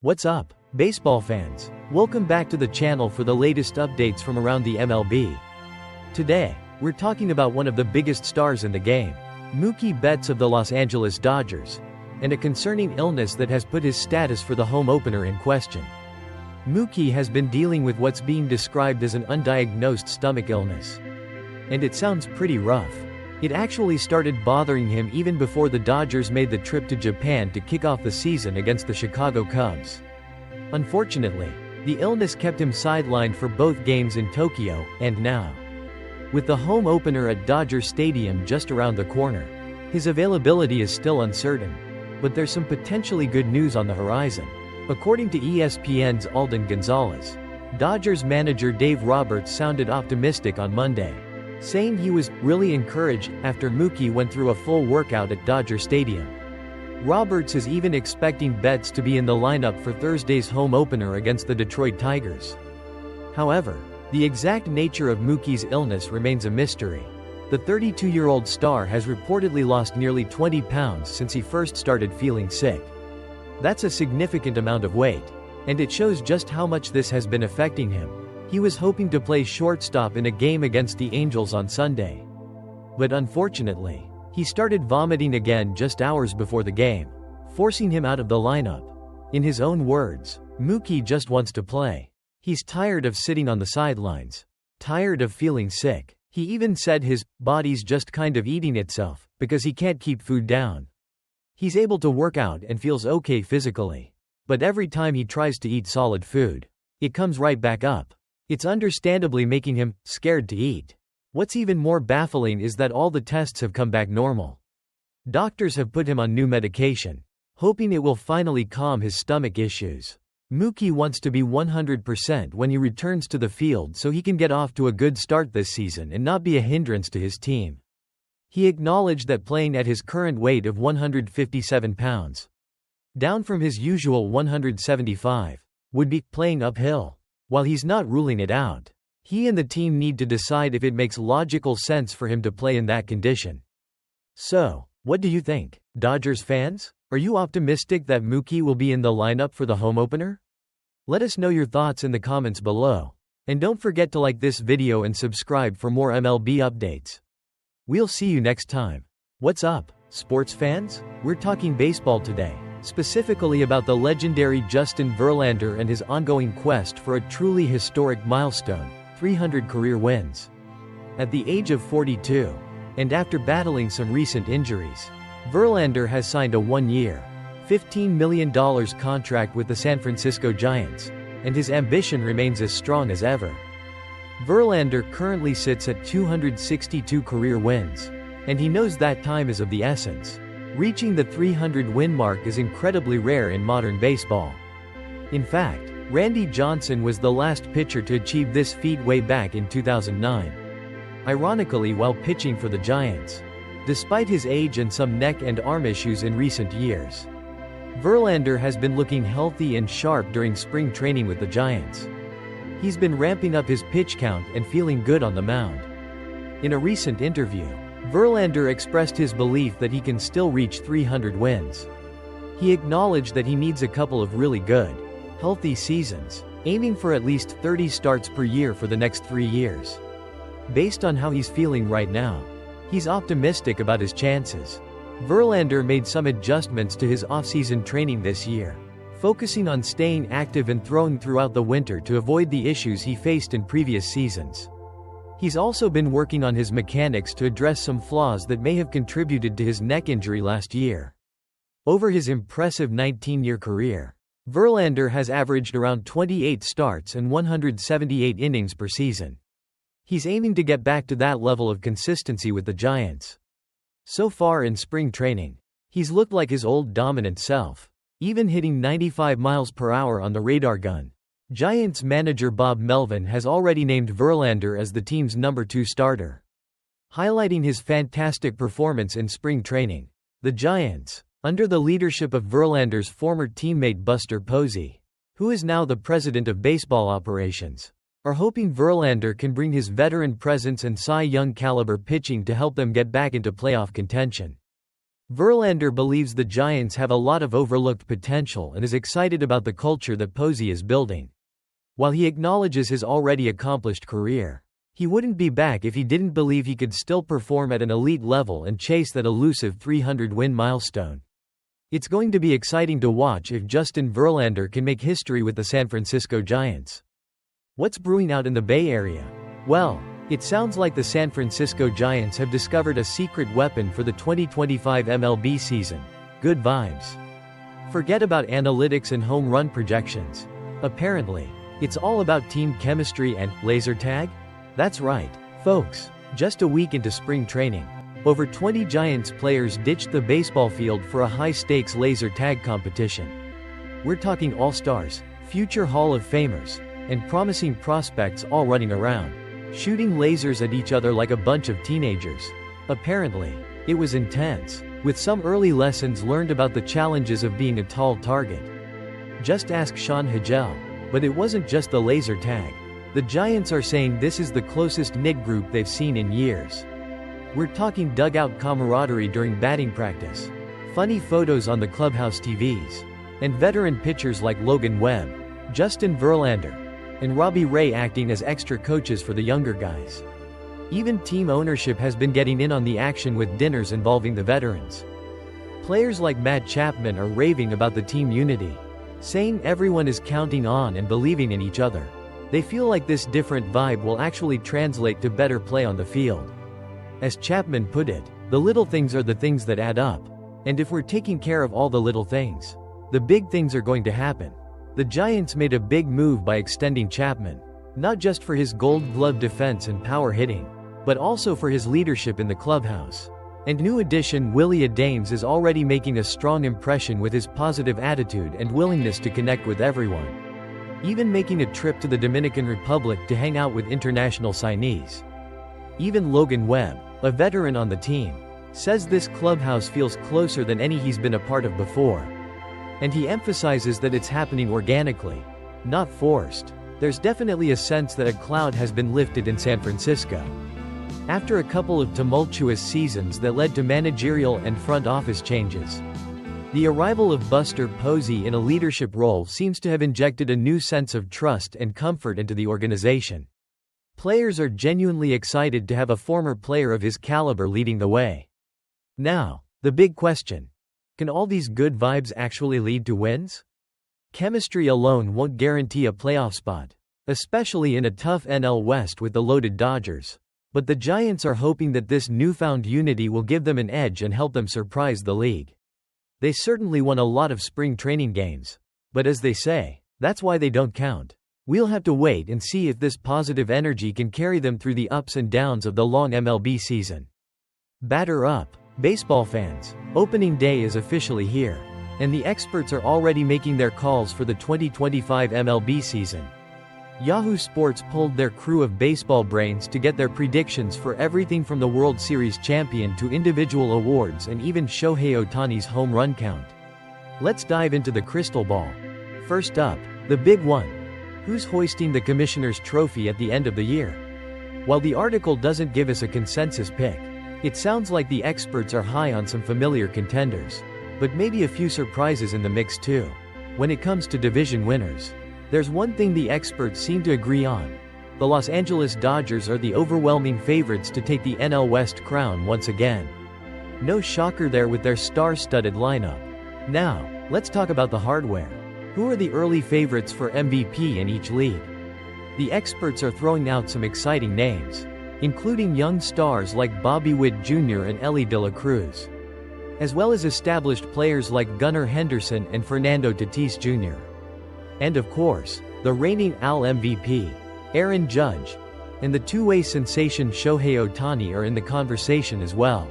What's up, baseball fans? Welcome back to the channel for the latest updates from around the MLB. Today, we're talking about one of the biggest stars in the game, Mookie Betts of the Los Angeles Dodgers, and a concerning illness that has put his status for the home opener in question. Mookie has been dealing with what's being described as an undiagnosed stomach illness. And it sounds pretty rough. It actually started bothering him even before the Dodgers made the trip to Japan to kick off the season against the Chicago Cubs. Unfortunately, the illness kept him sidelined for both games in Tokyo, and now, with the home opener at Dodger Stadium just around the corner, his availability is still uncertain. But there's some potentially good news on the horizon. According to ESPN's Alden Gonzalez, Dodgers manager Dave Roberts sounded optimistic on Monday, saying he was really encouraged after Mookie went through a full workout at Dodger Stadium. Roberts is even expecting Betts to be in the lineup for Thursday's home opener against the Detroit Tigers. However, the exact nature of Mookie's illness remains a mystery. The 32-year-old star has reportedly lost nearly 20 pounds since he first started feeling sick. That's a significant amount of weight, and it shows just how much this has been affecting him. He was hoping to play shortstop in a game against the Angels on Sunday. But unfortunately, he started vomiting again just hours before the game, forcing him out of the lineup. In his own words, Mookie just wants to play. He's tired of sitting on the sidelines, tired of feeling sick. He even said his body's just kind of eating itself, because he can't keep food down. He's able to work out and feels okay physically. But every time he tries to eat solid food, it comes right back up. It's understandably making him scared to eat. What's even more baffling is that all the tests have come back normal. Doctors have put him on new medication, hoping it will finally calm his stomach issues. Mookie wants to be 100% when he returns to the field so he can get off to a good start this season and not be a hindrance to his team. He acknowledged that playing at his current weight of 157 pounds, down from his usual 175, would be playing uphill. While he's not ruling it out, he and the team need to decide if it makes logical sense for him to play in that condition. So, what do you think, Dodgers fans? Are you optimistic that Mookie will be in the lineup for the home opener? Let us know your thoughts in the comments below. And don't forget to like this video and subscribe for more MLB updates. We'll see you next time. What's up, sports fans? We're talking baseball today, specifically about the legendary Justin Verlander and his ongoing quest for a truly historic milestone, 300 career wins. At the age of 42, and after battling some recent injuries, Verlander has signed a one-year, $15 million contract with the San Francisco Giants, and his ambition remains as strong as ever. Verlander currently sits at 262 career wins, and he knows that time is of the essence. Reaching the 300-win mark is incredibly rare in modern baseball. In fact, Randy Johnson was the last pitcher to achieve this feat way back in 2009. Ironically, while pitching for the Giants. Despite his age and some neck and arm issues in recent years, Verlander has been looking healthy and sharp during spring training with the Giants. He's been ramping up his pitch count and feeling good on the mound. In a recent interview, Verlander expressed his belief that he can still reach 300 wins. He acknowledged that he needs a couple of really good, healthy seasons, aiming for at least 30 starts per year for the next 3 years. Based on how he's feeling right now, he's optimistic about his chances. Verlander made some adjustments to his off-season training this year, focusing on staying active and throwing throughout the winter to avoid the issues he faced in previous seasons. He's also been working on his mechanics to address some flaws that may have contributed to his neck injury last year. Over his impressive 19-year career, Verlander has averaged around 28 starts and 178 innings per season. He's aiming to get back to that level of consistency with the Giants. So far in spring training, he's looked like his old dominant self, even hitting 95 miles per hour on the radar gun. Giants manager Bob Melvin has already named Verlander as the team's number 2 starter. Highlighting his fantastic performance in spring training, the Giants, under the leadership of Verlander's former teammate Buster Posey, who is now the president of baseball operations, are hoping Verlander can bring his veteran presence and Cy Young caliber pitching to help them get back into playoff contention. Verlander believes the Giants have a lot of overlooked potential and is excited about the culture that Posey is building. While he acknowledges his already accomplished career, he wouldn't be back if he didn't believe he could still perform at an elite level and chase that elusive 300-win milestone. It's going to be exciting to watch if Justin Verlander can make history with the San Francisco Giants. What's brewing out in the Bay Area? Well, it sounds like the San Francisco Giants have discovered a secret weapon for the 2025 MLB season: good vibes. Forget about analytics and home run projections. Apparently, it's all about team chemistry and laser tag? That's right, folks. Just a week into spring training, over 20 Giants players ditched the baseball field for a high-stakes laser tag competition. We're talking all-stars, future Hall of Famers, and promising prospects all running around, shooting lasers at each other like a bunch of teenagers. Apparently, it was intense, with some early lessons learned about the challenges of being a tall target. Just ask Sean Hagel. But it wasn't just the laser tag. The Giants are saying this is the closest knit group they've seen in years. We're talking dugout camaraderie during batting practice, funny photos on the clubhouse TVs, and veteran pitchers like Logan Webb, Justin Verlander, and Robbie Ray acting as extra coaches for the younger guys. Even team ownership has been getting in on the action with dinners involving the veterans. Players like Matt Chapman are raving about the team unity, saying everyone is counting on and believing in each other. They feel like this different vibe will actually translate to better play on the field. As Chapman put it, the little things are the things that add up. And if we're taking care of all the little things, the big things are going to happen. The Giants made a big move by extending Chapman, not just for his Gold Glove defense and power hitting, but also for his leadership in the clubhouse. And new addition Willie Adames is already making a strong impression with his positive attitude and willingness to connect with everyone, even making a trip to the Dominican Republic to hang out with international signees. Even Logan Webb, a veteran on the team, says this clubhouse feels closer than any he's been a part of before. And he emphasizes that it's happening organically, not forced. There's definitely a sense that a cloud has been lifted in San Francisco. After a couple of tumultuous seasons that led to managerial and front office changes, the arrival of Buster Posey in a leadership role seems to have injected a new sense of trust and comfort into the organization. Players are genuinely excited to have a former player of his caliber leading the way. Now, the big question: can all these good vibes actually lead to wins? Chemistry alone won't guarantee a playoff spot, especially in a tough NL West with the loaded Dodgers. But the Giants are hoping that this newfound unity will give them an edge and help them surprise the league. They certainly won a lot of spring training games. But as they say, that's why they don't count. We'll have to wait and see if this positive energy can carry them through the ups and downs of the long MLB season. Batter up, baseball fans. Opening day is officially here, and the experts are already making their calls for the 2025 MLB season. Yahoo Sports pulled their crew of baseball brains to get their predictions for everything from the World Series champion to individual awards and even Shohei Ohtani's home run count. Let's dive into the crystal ball. First up, the big one. Who's hoisting the commissioner's trophy at the end of the year? While the article doesn't give us a consensus pick, it sounds like the experts are high on some familiar contenders, but maybe a few surprises in the mix too. When it comes to division winners, there's one thing the experts seem to agree on. The Los Angeles Dodgers are the overwhelming favorites to take the NL West crown once again. No shocker there with their star-studded lineup. Now, let's talk about the hardware. Who are the early favorites for MVP in each league? The experts are throwing out some exciting names, including young stars like Bobby Witt Jr. and Elly De La Cruz, as well as established players like Gunnar Henderson and Fernando Tatis Jr. And of course, the reigning AL MVP, Aaron Judge, and the two-way sensation Shohei Ohtani are in the conversation as well.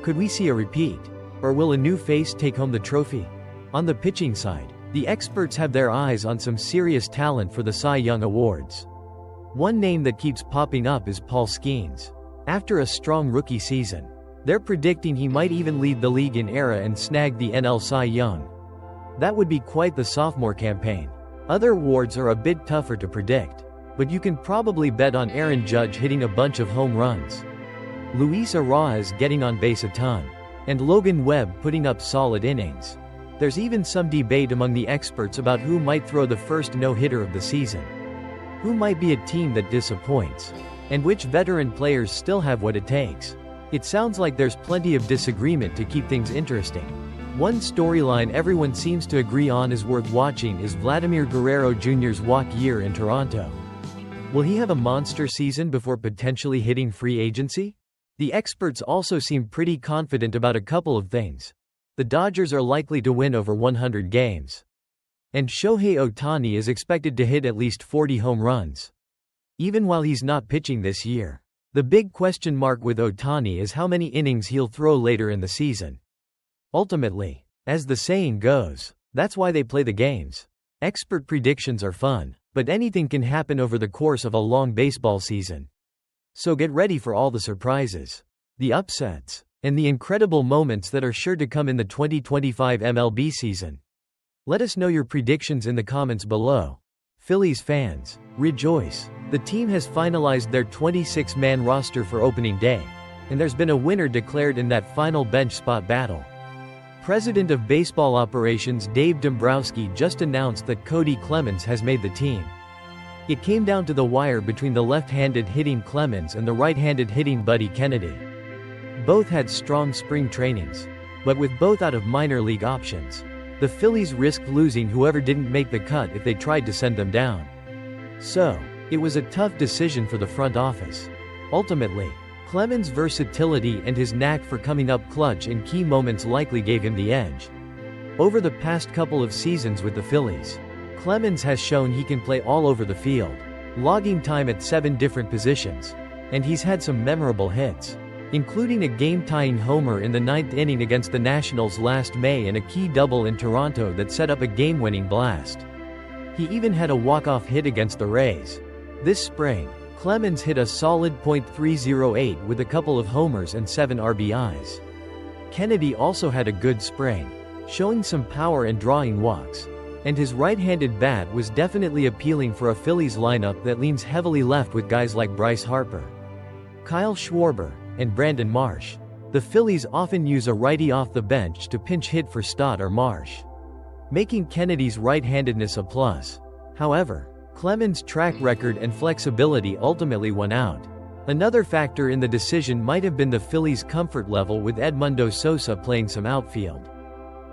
Could we see a repeat? Or will a new face take home the trophy? On the pitching side, the experts have their eyes on some serious talent for the Cy Young Awards. One name that keeps popping up is Paul Skeens. After a strong rookie season, they're predicting he might even lead the league in ERA and snag the NL Cy Young. That would be quite the sophomore campaign. Other awards are a bit tougher to predict, but you can probably bet on Aaron Judge hitting a bunch of home runs, Luis Arraez getting on base a ton, and Logan Webb putting up solid innings. There's even some debate among the experts about who might throw the first no-hitter of the season. Who might be a team that disappoints? And which veteran players still have what it takes? It sounds like there's plenty of disagreement to keep things interesting. One storyline everyone seems to agree on is worth watching is Vladimir Guerrero Jr.'s walk year in Toronto. Will he have a monster season before potentially hitting free agency? The experts also seem pretty confident about a couple of things. The Dodgers are likely to win over 100 games. And Shohei Ohtani is expected to hit at least 40 home runs, even while he's not pitching this year. The big question mark with Ohtani is how many innings he'll throw later in the season. Ultimately, as the saying goes, that's why they play the games. Expert predictions are fun, but anything can happen over the course of a long baseball season. So get ready for all the surprises, the upsets, and the incredible moments that are sure to come in the 2025 MLB season. Let us know your predictions in the comments below. Phillies fans, rejoice! The team has finalized their 26-man roster for opening day, and there's been a winner declared in that final bench spot battle. President of Baseball Operations Dave Dombrowski just announced that Kody Clemens has made the team. It came down to the wire between the left-handed hitting Clemens and the right-handed hitting Buddy Kennedy. Both had strong spring trainings, but with both out of minor league options, the Phillies risked losing whoever didn't make the cut if they tried to send them down. So, it was a tough decision for the front office. Ultimately, Clemens' versatility and his knack for coming up clutch in key moments likely gave him the edge. Over the past couple of seasons with the Phillies, Clemens has shown he can play all over the field, logging time at 7 different positions, and he's had some memorable hits, including a game-tying homer in the 9th inning against the Nationals last May and a key double in Toronto that set up a game-winning blast. He even had a walk-off hit against the Rays. This spring, Clemens hit a solid .308 with a couple of homers and 7 RBIs. Kennedy also had a good spring, showing some power and drawing walks, and his right-handed bat was definitely appealing for a Phillies lineup that leans heavily left with guys like Bryce Harper, Kyle Schwarber, and Brandon Marsh. The Phillies often use a righty off the bench to pinch hit for Stott or Marsh, making Kennedy's right-handedness a plus. However, Clemens' track record and flexibility ultimately won out. Another factor in the decision might have been the Phillies' comfort level with Edmundo Sosa playing some outfield.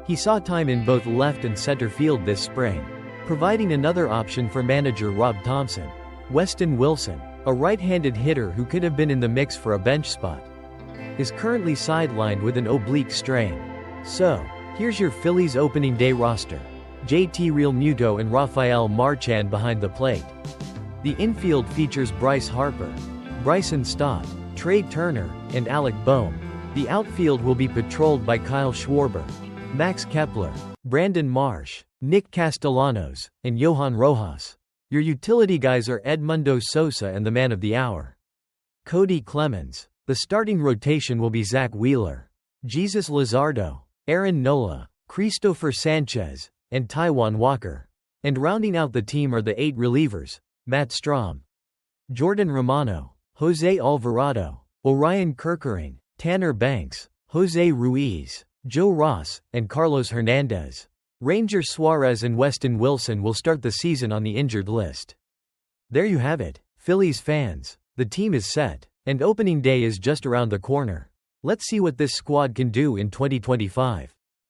He saw time in both left and center field this spring, providing another option for manager Rob Thompson. Weston Wilson, a right-handed hitter who could have been in the mix for a bench spot, is currently sidelined with an oblique strain. So, here's your Phillies opening day roster. JT Realmuto and Rafael Marchand behind the plate. The infield features Bryce Harper, Bryson Stott, Trey Turner, and Alec Bohm. The outfield will be patrolled by Kyle Schwarber, Max Kepler, Brandon Marsh, Nick Castellanos, and Johan Rojas. Your utility guys are Edmundo Sosa and the man of the hour, Kody Clemens. The starting rotation will be Zach Wheeler, Jesus Luzardo, Aaron Nola, Christopher Sanchez, and Taijuan Walker. And rounding out the team are the 8 relievers: Matt Strahm, Jordan Romano, Jose Alvarado, Orion Kerkering, Tanner Banks, Jose Ruiz, Joe Ross, and Carlos Hernandez. Ranger Suarez and Weston Wilson will start the season on the injured list. There you have it, Phillies fans. The team is set, and opening day is just around the corner. Let's see what this squad can do in 2025.